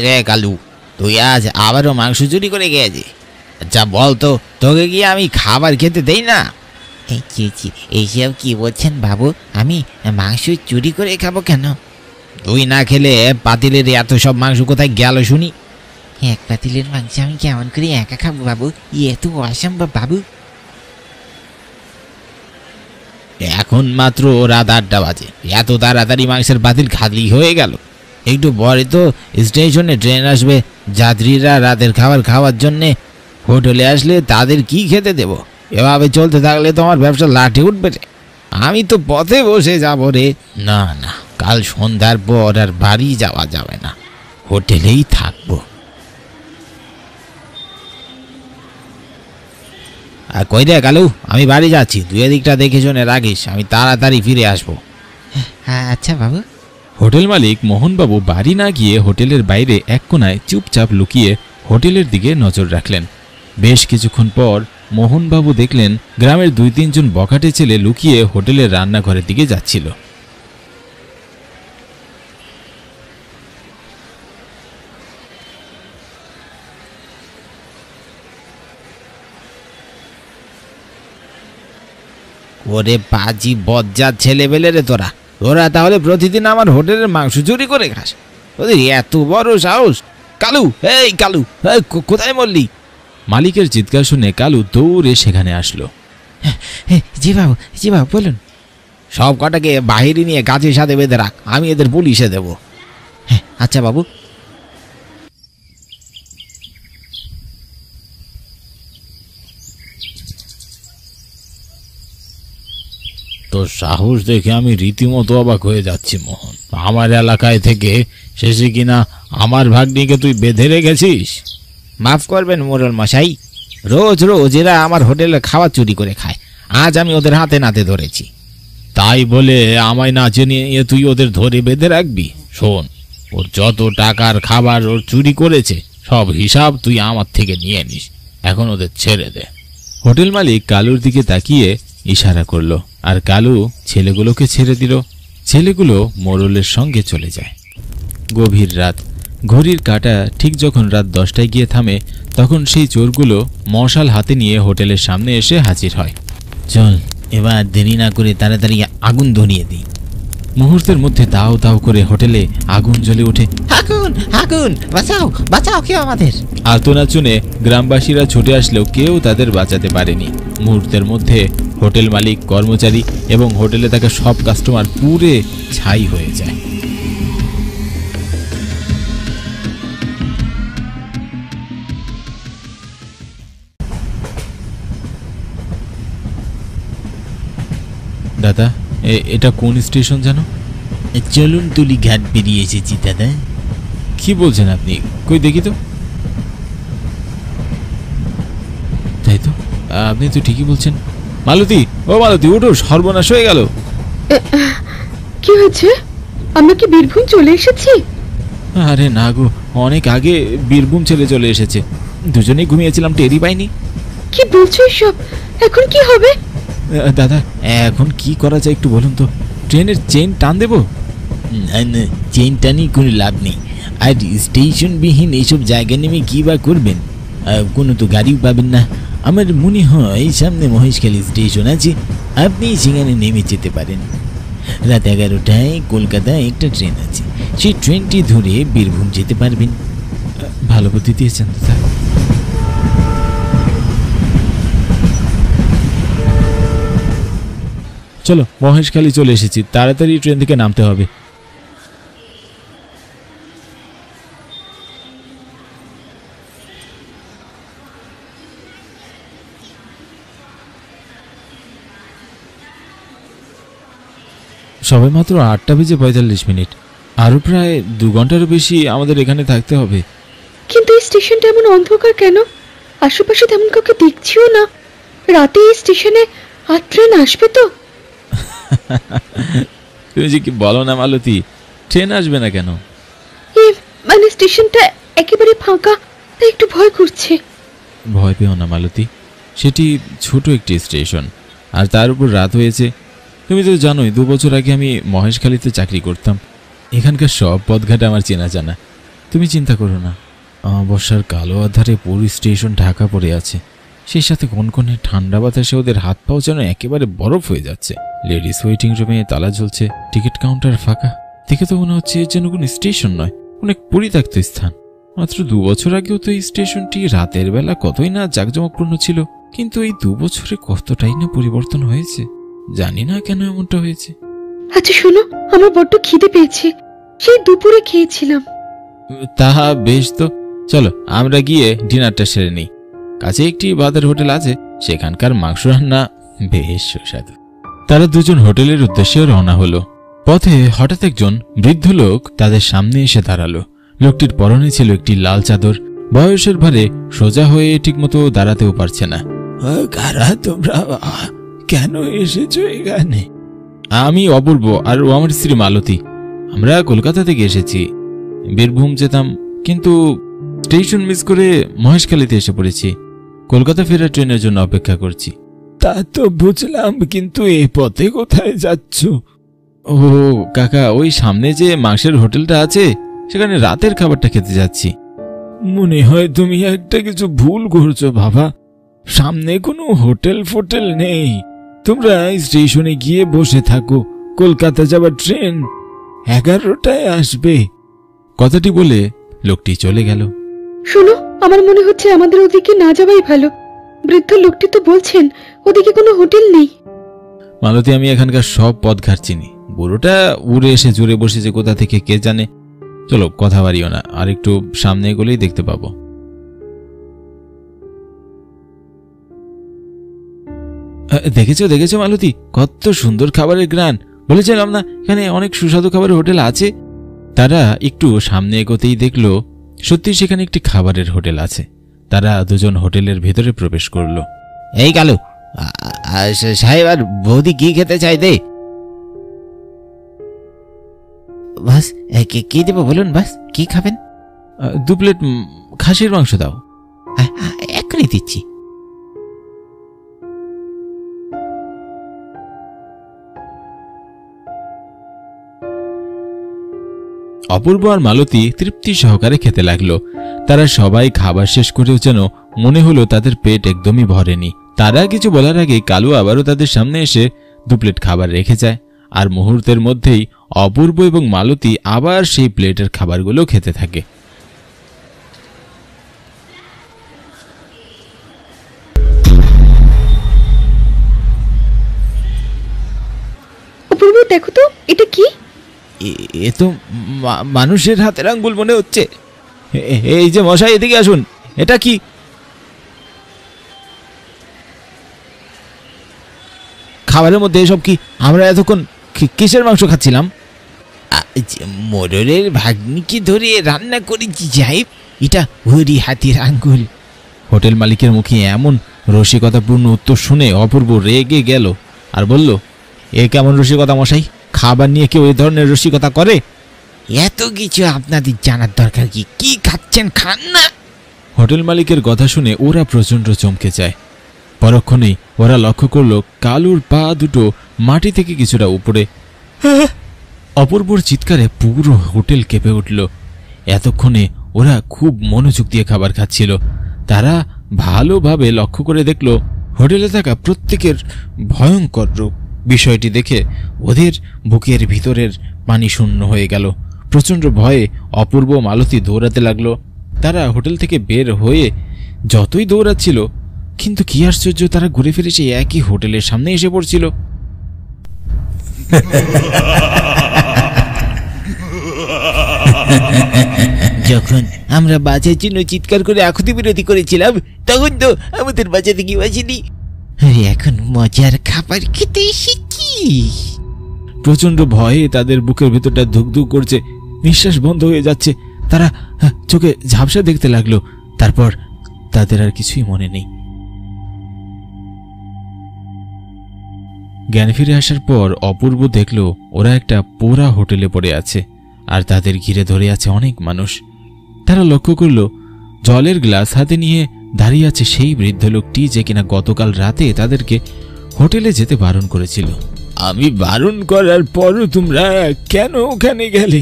রে কালু, তুই আজ আবারও মাংস চুরি করে গিয়েছিস? আচ্ছা বল তো, তোকে কি আমি খাবার খেতে দেই না? এইসব কি বলছেন বাবু? আমি মাংস চুরি করে খাবো কেন? তুই না খেলে পাতিলের এত সব মাংস কোথায় গেল শুনি? এক পাতিলের মাংস আমি কেমন করে একা খাবো বাবু? ইয়ে তো অসম্ভব বাবু। এখন মাত্র রাত 8টা বাজে, এত তাড়াতাড়ি মাংসের পাতিল খালি হয়ে গেল? একটু পরে তো স্টেশনে ট্রেন আসবে, যাত্রীরা রাতের খাবার খাওয়ার জন্যে হোটেলে আসলে তাদের কি খেতে দেব? এভাবে চলতে থাকলে তো আমার ব্যবসা লাঠে উঠবে রে। আমি তো পথে বসে যাব রে। না না, কাল সন্ধ্যার পর আর বাড়ি যাওয়া যাবে না, হোটেলেই থাকবো। আর কই রে কালু, আমি বাড়ি যাচ্ছি, তুই এদিকটা দেখে শুনে রাখিস, আমি তাড়াতাড়ি ফিরে আসবো। আচ্ছা বাবু। হোটেল মালিক মোহনবাবু বাড়ি না গিয়ে হোটেলের বাইরে এক কোনায় চুপচাপ লুকিয়ে হোটেলের দিকে নজর রাখলেন। বেশ কিছুক্ষণ পর মোহনবাবু দেখলেন গ্রামের 2-3 জন বখাটে ছেলে লুকিয়ে হোটেলের রান্নাঘরের দিকে যাচ্ছিল। ওরে পাজি বজ্জাত ছেলেবেলে রে তোরা, তোরা তাহলে প্রতিদিন আমার হোটেলের মাংস চুরি করে খাস? ওদের এত বড় সাহস! কালু, এই কালু, কোথায় মরলি? মালিকের চিৎকার শুনে কালু দৌড়ে সেখানে আসলো। জি বাবু, জি বাবু বলুন। সব কটাকে বাহিরে নিয়ে গাছের সাথে বেঁধে রাখ, আমি এদের পুলিশে দেব। আচ্ছা বাবু। তোর সাহস দেখে আমি রীতিমতো অবাক হয়ে যাচ্ছি মোহন। আমার এলাকায় থেকে শেষে কিনা আমার ভাগ্নিকে তুই বেঁধে রেখেছিস? মাফ করবেন মোড়ল মশাই, রোজ রোজ এরা আমার হোটেলে খাবার চুরি করে খায়, আজ আমি ওদের হাতে নাতে ধরেছি। তাই বলে আমায় না চিনিয়ে তুই ওদের ধরে বেঁধে রাখবি? শোন, ওর যত টাকার খাবার ওর চুরি করেছে সব হিসাব তুই আমার থেকে নিয়ে নিস, এখন ওদের ছেড়ে দে। হোটেল মালিক কালুর দিকে তাকিয়ে ইশারা করলো আর কালু ছেলেগুলোকে ছেড়ে দিল। ছেলেগুলো মোড়লের সঙ্গে চলে যায়। গভীর রাত, ঘড়ির কাঁটা ঠিক যখন রাত 10টায় গিয়ে থামে তখন সেই চোরগুলো মশাল হাতে নিয়ে হোটেলের সামনে এসে হাজির হয়। চল এবার দেরি না করে তাড়াতাড়ি আগুন ধরিয়ে দিই। মুহূর্তের মধ্যে দাও দাও করে হোটেলে আগুন জ্বলে ওঠে। আগুন, আগুন, বাঁচাও, বাঁচাও কেউ আমাদের! আর্তনাদ শুনে গ্রামবাসীরা ছুটে আসলেও কেউ তাদের বাঁচাতে পারেনি। মুহূর্তের মধ্যে হোটেল মালিক, কর্মচারী এবং হোটেলে থাকা সব কাস্টমার পুড়ে ছাই হয়ে যায়। দাদা, এটা কোন স্টেশন জানো? চলুন তুলি ঘাট পেরিয়ে এসেছি দাদা। কি বলছেন আপনি? কই দেখি তো। তাই তো, আপনি তো ঠিকই বলছেন। মালতী, ও মালতী, ওঠো, সর্বনাশ হয়ে গেল। কি হয়েছে? আমরা কি বীরভূম চলে এসেছি? আরে না গো, অনেক আগে বীরভূম ছেড়ে চলে এসেছে। দুজনেই ঘুমিয়েছিলাম, টেরই পাইনি। কি বলছো এসব? এখন কি হবে? দাদা, এখন কি করা যায় একটু বলুন তো। ট্রেনের চেন টান দেবো? না, চেন টানি কোনো লাভ নেই। আর স্টেশনবিহীন এইসব জায়গা নেমে কী বা করবেন? কোনো তো গাড়িও পাবেন না। আমার মনে হয় সামনে মহেশখালী স্টেশন আছে, আপনি সেখানে নেমে যেতে পারেন। রাত 11টায় কলকাতায় একটা ট্রেন আছে, সেই ট্রেনটি ধরে বীরভূম যেতে পারবেন। ভালো বুদ্ধি দিয়েছেন দাদা। চলো, মহেশখালী চলে এসেছি, তাড়াতাড়ি ট্রেন থেকে নামতে হবে। সবে মাত্র 8:45, আরো প্রায় 2 ঘন্টারও বেশি আমাদের এখানে থাকতে হবে। কিন্তু এই স্টেশনটা এমন অন্ধকার কেন? আশেপাশে তেমন কাউকে দেখছিও না। রাতে এই স্টেশনে আর ট্রেন আসবে তো? তুমি যে কি বলো না মালতী, ট্রেন আসবে না কেন? মানে স্টেশনটা একেবারে ফাঁকা, তাই একটু ভয় করছে। ভয় পেও না মালতী, সেটি ছোট একটি স্টেশন, আর তার উপর রাত হয়েছে। তুমি তো জানোই 2 বছর আগে আমি মহেশখালীতে চাকরি করতাম। এখানকার সব পথঘাট আমার চেনা জানা। তুমি চিন্তা করো না, অমাবস্যার কালো আধারে পুরো স্টেশন ঢাকা পড়ে আছে, সেই সাথে কনকনে ঠান্ডা বাতাসে ওদের হাত পাও যেন একেবারে বরফ হয়ে যাচ্ছে। লেডিস ওয়েটিং রুমে তালা ঝুলছে, টিকিট কাউন্টার ফাঁকা। দেখে তো মনে হচ্ছে যেন কোনো স্টেশন নয়, অনেক পরিত্যক্ত স্থান। মাত্র 2 বছর আগেও তো এই স্টেশনটি রাতের বেলা কতই না জাঁকজমকপূর্ণ ছিল, কিন্তু এই 2 বছরে কতটাই না পরিবর্তন হয়েছে। জানি না কেন এমনটা হয়েছে। আচ্ছা শোনো, আমার বড্ড খিদে পেয়েছে, সেই দুপুরে খেয়েছিলাম। তাহা বেশ, তো চলো আমরা গিয়ে ডিনারটা সেরে নিই। কাছে একটি ভাতের হোটেল আছে, সেখানকার মাংস রান্না বেশ সুস্বাদু। তারা দুজন হোটেলের উদ্দেশ্যে রওনা হলো। পথে হঠাৎ একজন বৃদ্ধ লোক তাদের সামনে এসে দাঁড়ালো। লোকটির পরনে ছিল একটি লাল চাদর। বয়সের ভারে সোজা হয়ে ঠিকমতো দাঁড়াতেও পারছে না। কারা তোমরা, কেন এসেছো এখানে? আমি অপূর্ব, আর ও আমার স্ত্রী মালতী। আমরা কলকাতা থেকে এসেছি, বীরভূম যেতাম, কিন্তু স্টেশন মিস করে মহেশখালীতে এসে পড়েছি। কলকাতা ফেরার ট্রেনের জন্য অপেক্ষা করছি। তা তো বুঝলাম, কিন্তু এ পথে কোথায় যাচ্ছ? ও কাকা, ওই সামনে যে মাংসের হোটেলটা আছে, সেখানে রাতের খাবারটা খেতে যাচ্ছি। মনে হয় তুমি একটা কিছু ভুল করছো বাবা, সামনে কোনো হোটেল ফোটেল নেই। তোমরা স্টেশনে গিয়ে বসে থাকো, কলকাতা যাবার ট্রেন 11টায় আসবে। কথাটি বলে লোকটি চলে গেল। শোনো, আমার মনে হচ্ছে আমাদের ওদিকে না যাওয়াই ভালো। বৃদ্ধ লোকটি তো বলছেন ওদিকে কোনো হোটেল নেই। মালতী, আমি এখানকার সব পথঘাট চিনি। বুড়োটা উড়ে এসে জুড়ে বসেছে কোথা থেকে কে জানে। চলো কথা বাড়িও না, আর একটু সামনে এগোলেই দেখতে পাবো। দেখেছো দেখেছো মালতী, কত সুন্দর খাবারের গ্রান। বলেছিলাম না এখানে অনেক সুস্বাদু খাবারের হোটেল আছে। তারা একটু সামনে এগোতেই দেখলো সত্যি সেখানে একটি খাবারের হোটেল আছে। তারা দুজন হোটেলের ভেতরে প্রবেশ করলো। এই কালু সাহেব, আর বৌদি কি খেতে চাই দে? বাস কি দেবো বলুন? বাস কি খাবেন? 2 প্লেট খাসির মাংস দাও। এখনই দিচ্ছি। অপূর্ব আর মালতী তৃপ্তি সহকারে খেতে লাগলো। তারা সবাই খাবার শেষ করেও যেন মনে হলো তাদের পেট একদমই ভরেনি। তারা কিছু বলার আগে কালু আবারও তাদের সামনে এসে 2 প্লেট খাবার রেখে যায়, আর মুহূর্তের মধ্যেই অপূর্ব এবং মালতী আবার সেই প্লেটের খাবারগুলো খেতে থাকে। অপূর্ব, দেখো তো এটা কি? এ তো মানুষের হাতের আঙ্গুল মনে হচ্ছে। এই যে মশাই, এদিকে আসুন, এটা কি? খাবারের মধ্যে এসব কি? আমরা এতক্ষণ কিসের মাংস খাচ্ছিলাম? মোড়লের ভাগ্নিকে ধরে রান্না করেছি সাহেব, এটা হরি হাতের আঙ্গুল। হোটেল মালিকের মুখে এমন রসিকতাপূর্ণ উত্তর শুনে অপূর্ব রেগে গেল আর বলল, এ কেমন রসিকতা মশাই? খাবার নিয়ে কেউ এ ধরনের রসিকতা করে? এত কিছু আপনাদের জানার দরকার কি? কি খাচ্ছেন খান না। হোটেল মালিকের কথা শুনে ওরা প্রচন্ড চমকে যায়। পরক্ষণেই ওরা লক্ষ্য করল কালুর পা দুটো মাটি থেকে কিছুটা উপরে। অপূর্বর চিৎকারে পুরো হোটেল কেঁপে উঠল। এতক্ষণে ওরা খুব মনোযোগ দিয়ে খাবার খাচ্ছিল। তারা ভালোভাবে লক্ষ্য করে দেখল হোটেলে থাকা প্রত্যেকের ভয়ঙ্কর রূপ। বিষয়টি দেখে ওদের বুকের ভিতরের পানি শূন্য হয়ে গেল। প্রচন্ড ভয়ে অপূর্ব মালতী দৌড়াতে লাগলো। তারা হোটেল থেকে বের হয়ে যতই দৌড়াচ্ছিল, কিন্তু কি আশ্চর্য, তারা ঘুরে ফিরে সেই একই হোটেলের সামনে এসে পড়ছিল। যখন আমরা বাঁচার জন্য চিৎকার করে আকুতি বিরতি করেছিলাম, তখন তো আমাদের বাঁচাতে কি বাঁচেনি। এখন মজার খাবার খেতে এসেছি। প্রচন্ড ভয়ে তাদের বুকের ভেতরটা ধুকধুক করছে, নিঃশ্বাস বন্ধ হয়ে যাচ্ছে। তারা চোখে ঝাপসা দেখতে লাগলো। তারপর তাদের আর কিছুই মনে নেই। জ্ঞান ফিরে আসার পর অপূর্ব দেখল ওরা একটা পোড়া হোটেলে পড়ে আছে, আর তাদের ঘিরে ধরে আছে অনেক মানুষ। তারা লক্ষ্য করল জলের গ্লাস হাতে নিয়ে দাঁড়িয়ে আছে সেই বৃদ্ধ লোকটি, যে কিনা গতকাল রাতে তাদেরকে হোটেলে যেতে বারণ করেছিল। আমি বারণ করার পরও তোমরা কেন ওখানে গেলে?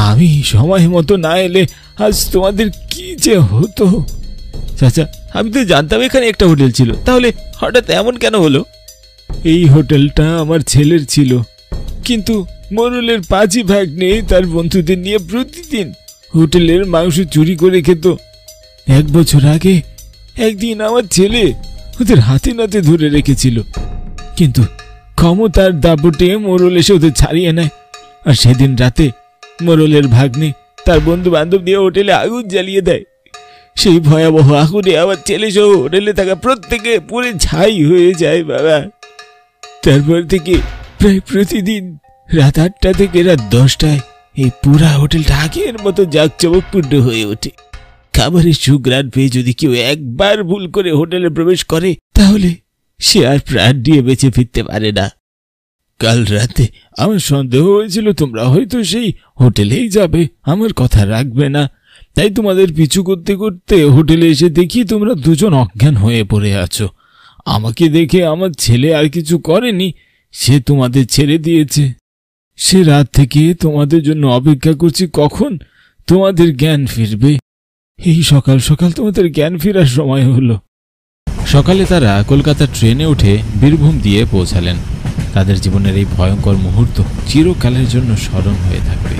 আমি সময় মতো না এলে আজ তোমাদের কি যে হতো। চাচা, আমি তো জানতাম এখানে একটা হোটেল ছিল, তাহলে হঠাৎ এমন কেন হলো? এই হোটেলটা আমার ছেলের ছিল, কিন্তু মোরলের পাঁচই ভাগ্নে তার বন্ধুদের নিয়ে প্রতিদিন হোটেলের মাংস চুরি করে খেত। 1 বছর আগে একদিন আমার ছেলে ওদের হাতে নাতে ধরে রেখেছিল, কিন্তু ক্ষমতার দাপটে মোরল এসে ওদের ছাড়িয়ে নেয়। আর সেদিন রাতে মোরলের ভাগ্নে তার বন্ধু বান্ধব দিয়ে হোটেলে আগুন জ্বালিয়ে দেয়। সেই ভয়াবহ আগুনে আমার ছেলে সহ হোটেলে থাকা প্রত্যেকে পুড়ে ছাই হয়ে যায় বাবা। তারপর থেকে প্রায় প্রতিদিন রাত 8টা থেকে রাত 10টায় এই পুরা হোটেলটা আগের মতো জাঁকজমকপূর্ণ হয়ে ওঠে। খাবারের সুঘ্রাণ পেয়ে যদি কেউ একবার ভুল করে হোটেলে প্রবেশ করে, তাহলে সে আর প্রাণ দিয়ে বেঁচে ফিরতে পারে না। কাল রাতে আমার সন্দেহ হয়েছিল তোমরা হয়তো সেই হোটেলেই যাবে, আমার কথা রাখবে না, তাই তোমাদের পিছু করতে করতে হোটেলে এসে দেখি তোমরা দুজন অজ্ঞান হয়ে পড়ে আছো। আমাকে দেখে আমার ছেলে আর কিছু করেনি, সে তোমাদের ছেড়ে দিয়েছে। সে রাত থেকে তোমাদের জন্য অপেক্ষা করছি কখন তোমাদের জ্ঞান ফিরবে। এই সকাল সকাল তোমাদের জ্ঞান ফেরার সময় হলো। সকালে তারা কলকাতার ট্রেনে উঠে বীরভূম দিয়ে পৌঁছালেন। তাদের জীবনের এই ভয়ঙ্কর মুহূর্ত চিরকালের জন্য স্মরণ হয়ে থাকবে।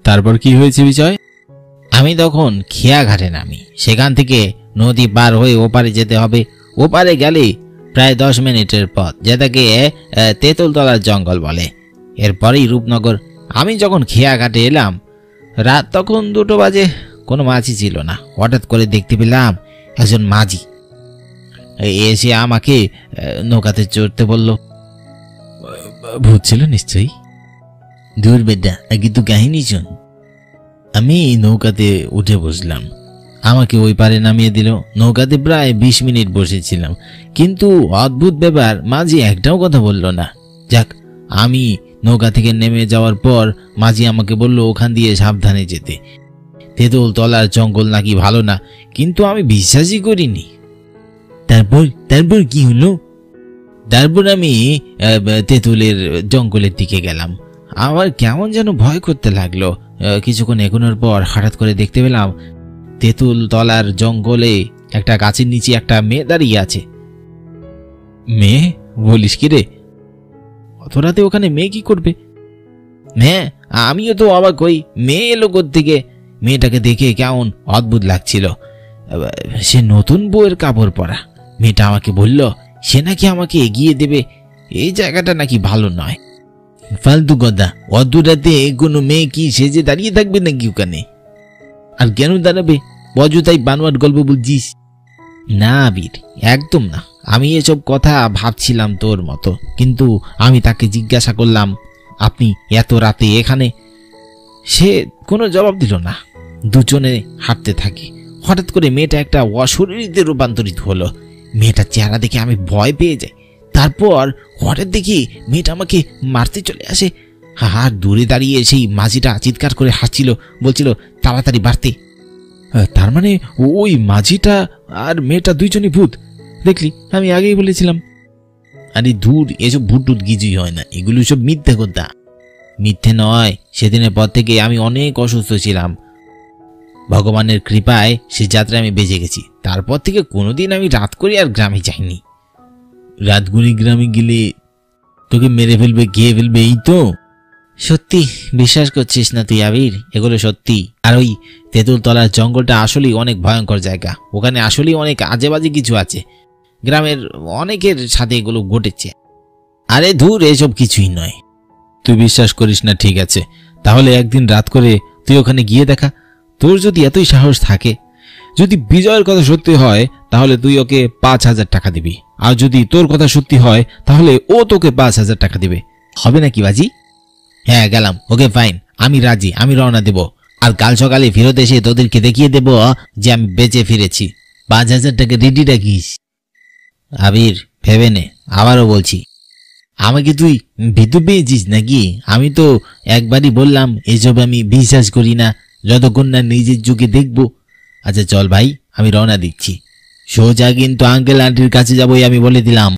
তারপর কি হয়েছে বিজয়? আমি তখন খেয়াঘাটে নামি। সেখান থেকে নদী পার হয়ে ওপারে যেতে হবে। ওপারে গেলে প্রায় 10 মিনিটের পথ, যেটাকে তেঁতুলতলার জঙ্গল বলে। এরপরেই রূপনগর। আমি যখন খেয়াঘাটে এলাম, রাত তখন 2টো বাজে। কোনো মাঝি ছিল না। হঠাৎ করে দেখতে পেলাম একজন মাঝি এসে আমাকে নৌকাতে চড়তে বলল। ভূত ছিল নিশ্চয়ই। দূর বেটা, কিন্তু কাহিনী শোন। আমি নৌকাতে উঠে বসলাম, আমাকে ওই পারে নামিয়ে দিল। নৌকাতে প্রায় 20 মিনিট বসেছিলাম, কিন্তু অদ্ভুত ব্যাপার, মাঝি একটাও কথা বলল না। যাক, আমি নৌকা থেকে নেমে যাওয়ার পর মাঝি আমাকে বলল ওখান দিয়ে সাবধানে যেতে। তেঁতুলতলার জঙ্গল নাকি ভালো না, কিন্তু আমি বিশ্বাসই করিনি। তারপর কি হলো? তারপর আমি তেঁতুলের জঙ্গলের দিকে গেলাম। আমার কেমন যেন ভয় করতে লাগলো। কিছুক্ষণ এগোনোর পর হঠাৎ করে দেখতে পেলাম তেঁতুলতলার জঙ্গলে একটা গাছের নিচে একটা মেয়ে দাঁড়িয়ে আছে। মেয়ে? বলিস কি রে? অত রাতে ওখানে মেয়ে কি করবে? হ্যাঁ, আমিও তো অবাক হই, মেয়ে এলো কোত্থেকে? মেয়েটাকে দেখে কেমন অদ্ভুত লাগছিল। সে নতুন বউয়ের কাপড় পরা। মেয়েটা আমাকে বলল সে নাকি আমাকে এগিয়ে দেবে, এই জায়গাটা নাকি ভালো নয়। ফালতু কথা, অত রাতে কোনো মেয়ে কি সেজে দাঁড়িয়ে থাকবে নাকি ওখানে? আর কেন দাঁড়াবে? অযথাই বানোয়াট গল্প বলছিস। না বীর, একদম না। আমি এসব কথা ভাবছিলাম তোর মতো, কিন্তু আমি তাকে জিজ্ঞাসা করলাম আপনি এত রাতে এখানে? সে কোনো জবাব দিল না। দুজনে হাঁটতে থাকি। হঠাৎ করে মেয়েটা একটা অশরীরীতে রূপান্তরিত হলো। মেয়েটার চেহারা দেখে আমি ভয় পেয়ে যাই। তারপর হঠাৎ দেখি মেয়েটা আমাকে মারতে চলে আসে। আর দূরে দাঁড়িয়ে সেই মাঝিটা চিৎকার করে হাসছিল, বলছিল তাড়াতাড়ি বাড়তে। তার মানে ওই মাঝিটা আর মেয়েটা দুইজনই ভূত? দেখলি, আমি আগেই বলেছিলাম। আরে দূর, এসব ভূত টুত কিছুই হয় না, এগুলো সব মিথ্যে কথা। মিথ্যে নয়, সেদিনের পর থেকে আমি অনেক অসুস্থ ছিলাম। ভগবানের কৃপায় সে যাত্রায় আমি বেঁচে গেছি। তারপর থেকে কোনোদিন আমি রাত করে আর গ্রামে যাইনি। রাতগুলি গ্রামে গেলে তোকে মেরে ফেলবে, খেয়ে ফেলবে, এই তো। সত্যি বিশ্বাস করছিস না তুই আবির? এগুলো সত্যি। আর ওই তেঁতুলতলার জঙ্গলটা আসলেই অনেক ভয়ঙ্কর জায়গা। ওখানে আসলেই অনেক আজেবাজে কিছু আছে। গ্রামের অনেকের সাথে এগুলো ঘটেছে। আরে ধুর, এসব কিছুই নয়। তুই বিশ্বাস করিস না, ঠিক আছে, তাহলে একদিন রাত করে তুই ওখানে গিয়ে দেখা। তোর যদি এতই সাহস থাকে, যদি বিজয়ের কথা সত্যি হয়, তাহলে তুই ওকে 5,000 টাকা দিবি। আর যদি তোর কথা সত্যি হয়, তাহলে ও তোকে 5,000 টাকা দিবে। হবে নাকি বাজি? হ্যাঁ, গেলাম। ওকে, ফাইন, আমি রাজি। আমি রওনা দেব। আর কাল সকালে ফেরত এসে তোদেরকে দেখিয়ে দেব যে আমি বেঁচে ফিরেছি। 5,000 টাকা রেডি রাখিস। আবির, ভেবে নে, আবারও বলছি। আমাকে তুই ভীতু পেয়েছিস নাকি? আমি তো একবারই বললাম এসব আমি বিশ্বাস করি না, যতক্ষণ না নিজের চোখে দেখব। আচ্ছা চল ভাই, আমি রওনা দিচ্ছি। সোজা কিন্তু আঙ্কেল আন্টির কাছে যাবই, আমি বলে দিলাম।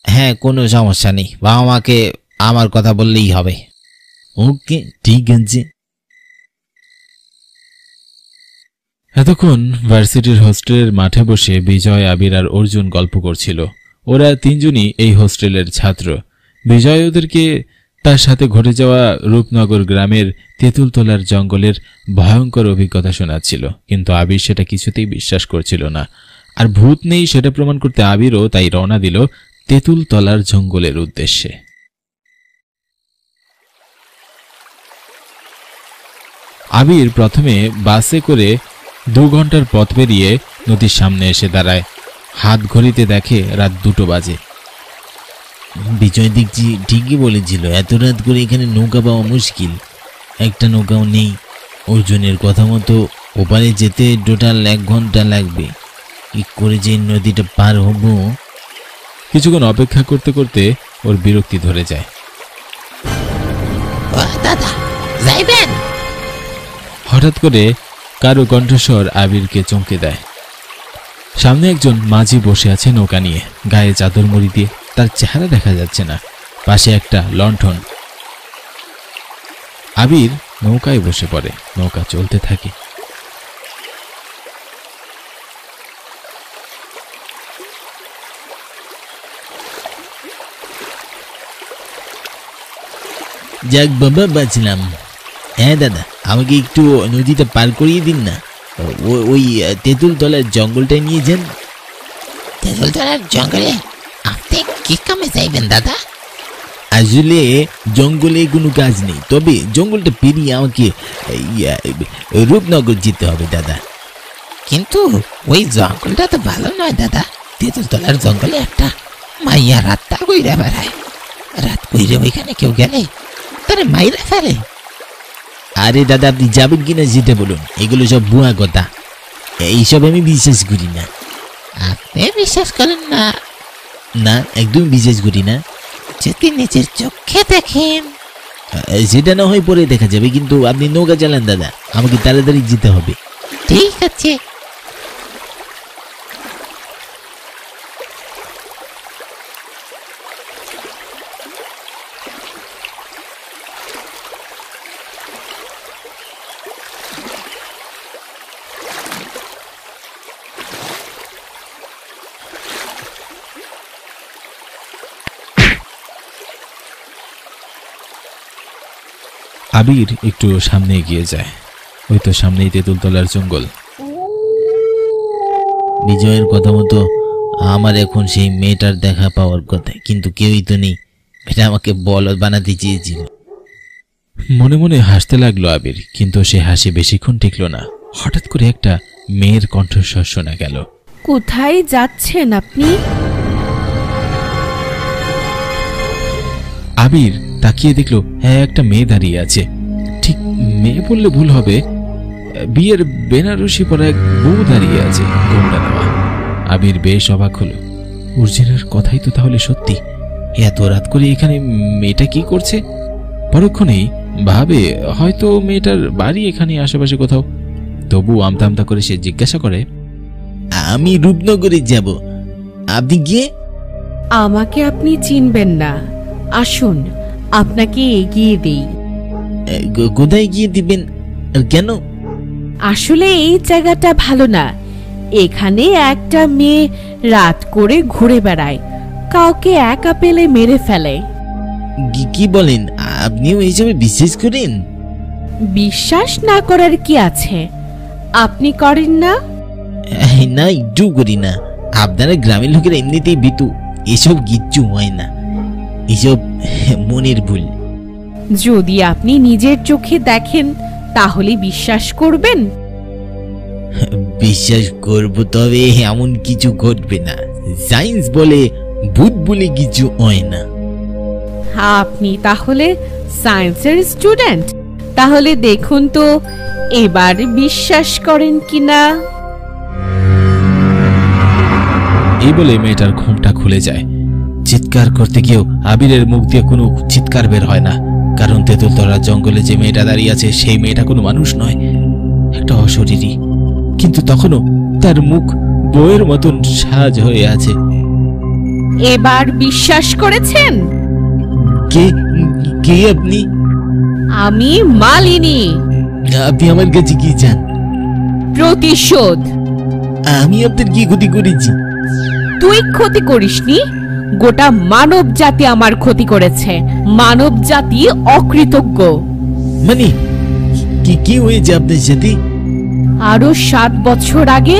হ্যাঁ, কোনো সমস্যা নেই, বাবা মাকে আমার কথা বললেই হবে। ওকে, ঠিক আছে। এতক্ষণ ভার্সিটির হোস্টেলের মাঠে বসে বিজয়, আবির আর অর্জুন গল্প করছিল। ওরা তিনজনই এই হোস্টেলের ছাত্র। বিজয় ওদেরকে তার সাথে ঘটে যাওয়া রূপনগর গ্রামের তেঁতুলতলার জঙ্গলের ভয়ঙ্কর অভিজ্ঞতা শোনাচ্ছিল, কিন্তু আবির সেটা কিছুতেই বিশ্বাস করছিল না। আর ভূত নেই সেটা প্রমাণ করতে আবিরও তাই রওনা দিল তেঁতুলতলার জঙ্গলের উদ্দেশ্যে। আবির প্রথমে বাসে করে 2 ঘন্টার পথ পেরিয়ে নদীর সামনে এসে দাঁড়ায়। হাত ঘড়িতে দেখে রাত 2টো বাজে। বিজয় দেখছি ঠিকই বলেছিল, এত রাত করে এখানে নৌকা পাওয়া মুশকিল। একটা নৌকাও নেই। অর্জুনের কথা মতো ওপারে যেতে টোটাল 1 ঘন্টা লাগবে। কি করে যে নদীটা পার হব? কিছুক্ষণ অপেক্ষা করতে করতে ওর বিরক্তি ধরে যায়। দাদা যাইবেন? হঠাৎ করে কারো কণ্ঠস্বর আবিরকে চমকে দেয়। সামনে একজন মাঝি বসে আছে নৌকা নিয়ে, গায়ে চাদর মুড়ি দিয়ে, তার চেহারা দেখা যাচ্ছে না। পাশে একটা লণ্ঠন। আবির নৌকায় বসে পড়ে। নৌকা চলতে থাকে। যাক বাবা, বাঁচলাম। হ্যাঁ দাদা, আমাকে একটু নদীটা পার করিয়ে দিন না। ওই তেঁতুলতলার জঙ্গলটায় নিয়ে যান। তেঁতুলতলার জঙ্গলে আপনি কি কামে যাইবেন দাদা? আসলে জঙ্গলে কোনো কাজ নেই, তবে জঙ্গলটা পেরিয়ে আমাকে রূপনগর যেতে হবে দাদা। কিন্তু ওই জঙ্গলটা তো ভালো নয় দাদা। তেঁতুলতলার জঙ্গলে একটা মাইয়া রাতটা কইরা বেড়ায়। রাত কইরে ওইখানে কেউ গেলে তারে মাইরা ফেলে। আরে দাদা, আপনি যাবেন কিনা যেতে বলুন। এগুলো সব ভুয়া কথা, এইসব আমি বিশ্বাস করি না। আপনি বিশ্বাস করেন না? না, একদম বিশ্বাস করি না। যদি নিজের চোখে দেখেন সেটা না হয় পরে দেখা যাবে, কিন্তু আপনি নৌকা চালান দাদা, আমাকে তাড়াতাড়ি যেতে হবে। ঠিক আছে। আবির একটু সামনে এগিয়ে যায়। ওই তো সামনেই তেঁতুলতলার জঙ্গল। বিজয়ের কথা মতো আমার এখন সেই মেয়েটার দেখা পাওয়ার কথা, কিন্তু কেউই তো নেই। এটা আমাকে বলদ বানাতে চেয়েছিল। মনে মনে হাসতে লাগলো আবির, কিন্তু সে হাসি বেশিক্ষণ টিকল না। হঠাৎ করে একটা মেয়ের কণ্ঠস্বর শোনা গেল। কোথায় যাচ্ছেন আপনি? আবির তাকিয়ে দেখলো হ্যাঁ, একটা মেয়ে দাঁড়িয়ে আছে। ঠিক মেয়ে বললে ভুল হবে, বিয়ের বেনারসি পরা এক বউ দাঁড়িয়ে আছে, ঘোমটা দেওয়া। আবির বেশ অবাক হলো। অর্জুনের কথাই তো তাহলে সত্যি। এত রাত করে এখানে মেয়েটা কি করছে? পরক্ষণেই ভাবে হয়তো মেয়েটার বাড়ি এখানে আশেপাশে কোথাও। তবু আমতা আমতা করে সে জিজ্ঞাসা করে, আমি রূপনগরে যাব, আপনি গিয়ে? আমাকে আপনি চিনবেন না, আসুন আপনাকে এগিয়ে দেই। কোথায় গিয়ে দিবেন আর কেন? আসলে এই জায়গাটা ভালো না। এখানে একটা মেয়ে রাত করে ঘুরে বেড়ায়, কাউকে একা পেলে মেরে ফেলে। কি বলেন? আপনিও এইসবে বিশ্বাস করেন? বিশ্বাস না করার কি আছে? আপনি করেন না? না, একটু করি না। আপনারা গ্রামের লোকেরা এমনিতেই বিতু, এসব কিচ্ছু হয় না, এসব মনের ভুল। যদি আপনি নিজের চোখে দেখেন তাহলে বিশ্বাস করবেন? বিশ্বাস করব, তবে এমন কিছু ঘটবে না। সায়েন্স বলে ভূত বলে কিছু হয় না। আপনি তাহলে সায়েন্সের স্টুডেন্ট? তাহলে দেখুন তো এবার বিশ্বাস করেন কিনা। এই বলে মেয়েটার ঘোমটা খুলে যায়। চিৎকার করতে গিয়েও আবিরের মুখ দিয়ে কোনো চিৎকার বের হয় না, কারণ তেঁতুলতলার জঙ্গলে যে মেয়েটা দাঁড়িয়ে আছে সেই মেয়েটা কোনো মানুষ নয়, একটা অশরীরী। কিন্তু তখনও তার মুখ বউয়ের মতন সাজ হয়ে আছে। এবার বিশ্বাস করেছেন? কে কে আপনি? আমি মালিনী। আপনি আমার কাছে কি চান? প্রতিশোধ। আমি আপনার কি ক্ষতি করেছি? তুই ক্ষতি করিসনি, গোটা মানব জাতি আমার ক্ষতি করেছে। মানব জাতি অকৃতজ্ঞ। মানে কি হয়েছে আপনার সাথে? আরো 7 বছর আগে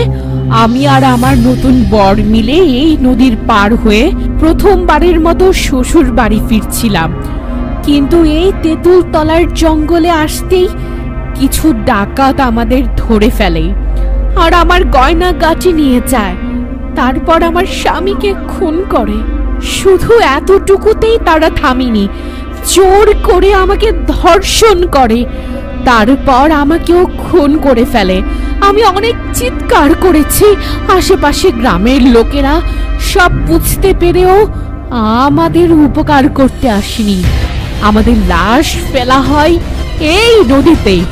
আমি আর আমার নতুন বর মিলে এই নদীর পার হয়ে প্রথমবারের মতো শ্বশুর বাড়ি ফিরছিলাম। কিন্তু এই তেঁতুল তলার জঙ্গলে আসতেই কিছু ডাকাত আমাদের ধরে ফেলে আর আমার গয়না গাটি নিয়ে যায়। তারপর আমার স্বামীকে খুন করে। শুধু এতটুকুতেই তারা থামেনি, জোর করে আমাকে ধর্ষণ করে। তারপর আমাকেও খুন করে ফেলে। আমি অনেক চিৎকার করেছি। আশেপাশে গ্রামের লোকেরা সব বুঝতে পেরেও আমাদের উপকার করতে আসেনি। আমাদের লাশ ফেলা হয় এই নদীতেই।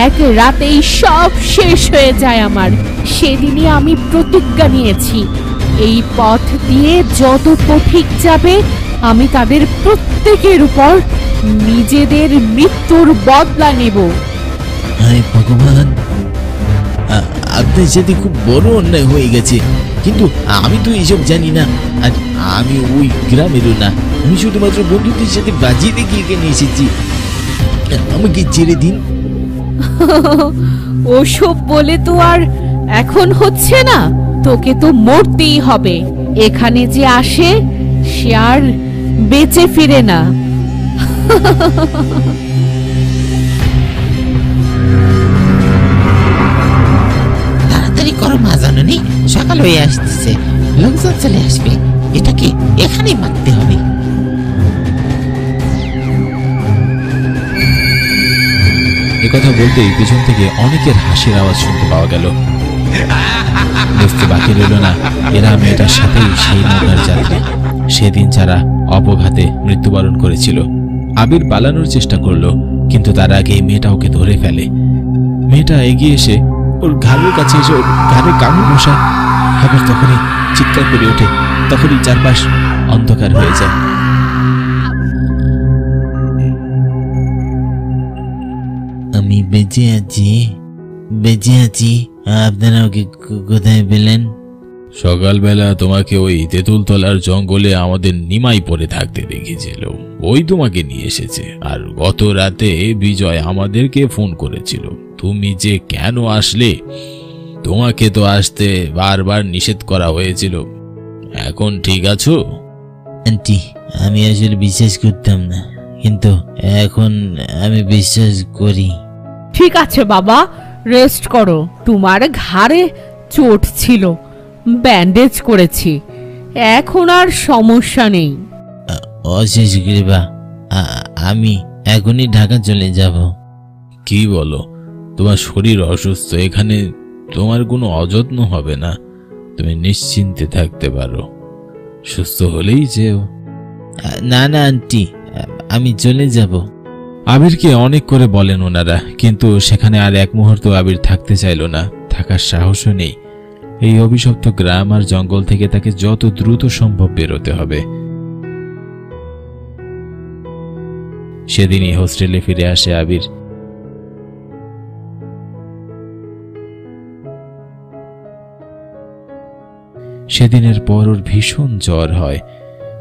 এক রাতেই সব শেষ হয়ে যায় আমার। সেদিনই আমি প্রতিজ্ঞা নিয়েছি, এই পথ দিয়ে যত পথিক যাবে আমি তাদের প্রত্যেকের উপর নিজেদের মৃত্যুর বদলা নেব। হায় ভগবান, আপনার সাথে খুব বড় অন্যায় হয়ে গেছে। কিন্তু আমি তো এইসব জানি না, আর আমি ওই গ্রামেরও না। আমি শুধুমাত্র বন্ধুদের সাথে বাজিয়ে দেখে এখানে এসেছি। আমাকে ছেড়ে দিন। ওসব বলে তো আর এখন হচ্ছে না। তোকে তো মরতেই হবে। এখানে যে আসে সে আর বেঁচে ফিরে না। তাড়াতাড়ি করো মা জাননী, সকাল হয়ে আসতেছে, লোকজন চলে আসবে। এটাকে এখানেই মারতে হবে। একথা বলতেই পিছন থেকে অনেকের হাসির আওয়াজ শুনতে পাওয়া গেল। বুঝতে বাকি রইল না, এরা মেয়েটার সাথেই সেই নৌকার যাত্রী। সেদিন যারা অপঘাতে মৃত্যুবরণ করেছিল। আবির পালানোর চেষ্টা করলো, কিন্তু তার আগে মেয়েটা ওকে ধরে ফেলে। মেয়েটা এগিয়ে এসে ওর ঘাড়ের কাছে এসে ওর ঘাড়ে কামড় বসায়। আবির তখনই চিৎকার করে ওঠে। তখনই চারপাশ অন্ধকার হয়ে যায়। আমি বেঁচে আছি, বেঁচে আছি। আপনারা ওকে কোথায় পেলেন? সকালবেলা তোমাকে ওই তেঁতুলতলার জঙ্গলে আমাদের নিমাই পড়ে থাকতে দেখেছিল, ওই তোমাকে নিয়ে এসেছে। আর গত রাতে বিজয় আমাদেরকে ফোন করেছিল। তুমি যে কেন আসলে? তোমাকে তো আসতে বারবার নিষেধ করা হয়েছিল। এখন ঠিক আছো? আন্টি, আমি আসলে বিশ্বাস করতাম না, কিন্তু এখন আমি বিশ্বাস করি। ঠিক আছে বাবা, রেস্ট করো। তোমার ঘাড়ে চোট ছিল, ব্যান্ডেজ করেছি, এখন আর সমস্যা নেই। অশেষ কৃপা। আমি এখনই ঢাকা চলে যাব। কি বলো? তোমার শরীর অসুস্থ, এখানে তোমার কোনো অযত্ন হবে না। তুমি নিশ্চিন্তে থাকতে পারো, সুস্থ হলেই যেও। না না আন্টি, আমি চলে যাব। আবিরকে অনেক করে বলেন ওনারা, কিন্তু সেখানে আর এক মুহূর্ত আবির থাকতে চাইল না, থাকার সাহসও নেই। এই অভিশপ্ত গ্রাম আর জঙ্গল থেকে তাকে যত দ্রুত সম্ভব বেরোতে হবে। সেদিনই হোস্টেলে ফিরে আসে আবির। সেদিনের পর ওর ভীষণ জ্বর হয়।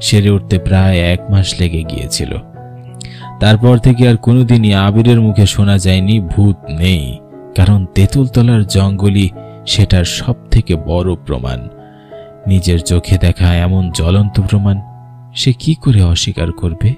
সেরে উঠতে প্রায় 1 মাস লেগে গিয়েছিল। তারপর থেকে আর কোনোদিনই আবিরের মুখে শোনা যায়নি ভূত নেই, কারণ তেঁতুলতলার জঙ্গলই সেটার সব থেকে বড় প্রমাণ। নিজের চোখে দেখা এমন জ্বলন্ত প্রমাণ সে কি করে অস্বীকার করবে?